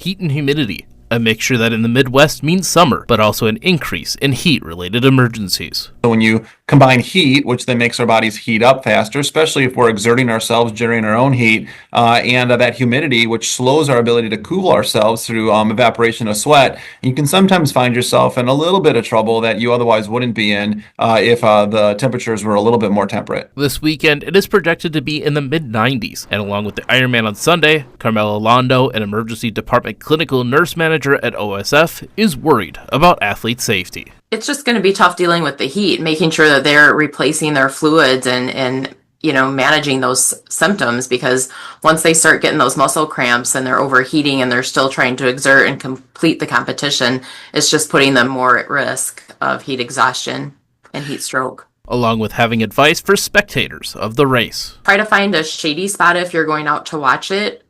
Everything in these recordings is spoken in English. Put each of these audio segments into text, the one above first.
heat and humidity, a mixture that in the Midwest means summer, but also an increase in heat-related emergencies. So when you combine heat, which then makes our bodies heat up faster, especially if we're exerting ourselves, generating our own heat, and that humidity, which slows our ability to cool ourselves through evaporation of sweat, you can sometimes find yourself in a little bit of trouble that you otherwise wouldn't be in if the temperatures were a little bit more temperate. This weekend, it is projected to be in the mid-90s, and along with the Ironman on Sunday, Carmela Londo, an emergency department clinical nurse manager at OSF, is worried about athlete safety. It's just going to be tough dealing with the heat, making sure that they're replacing their fluids and managing those symptoms, because once they start getting those muscle cramps and they're overheating and they're still trying to exert and complete the competition, it's just putting them more at risk of heat exhaustion and heat stroke. Along with having advice for spectators of the race. Try to find a shady spot if you're going out to watch it.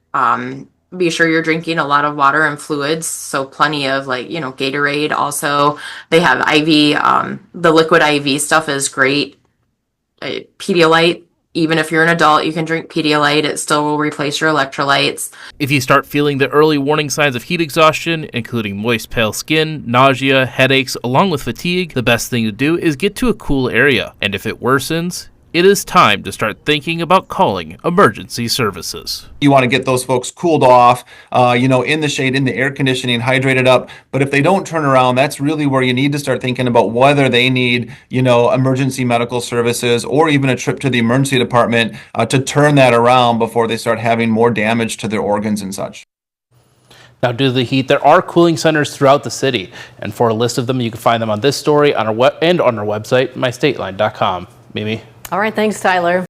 Be sure you're drinking a lot of water and fluids, so plenty of Gatorade. Also, they have IV, the liquid IV stuff is great. Pedialyte, even if you're an adult, you can drink Pedialyte. It still will replace your electrolytes. If you start feeling the early warning signs of heat exhaustion, including moist, pale skin, nausea, headaches, along with fatigue, the best thing to do is get to a cool area. And if it worsens, it is time to start thinking about calling emergency services. You want to get those folks cooled off, in the shade, in the air conditioning, hydrated up. But if they don't turn around, that's really where you need to start thinking about whether they need, emergency medical services or even a trip to the emergency department to turn that around before they start having more damage to their organs and such. Now, due to the heat, there are cooling centers throughout the city. And for a list of them, you can find them on this story on our website, mystateline.com. Mimi? All right, thanks, Tyler.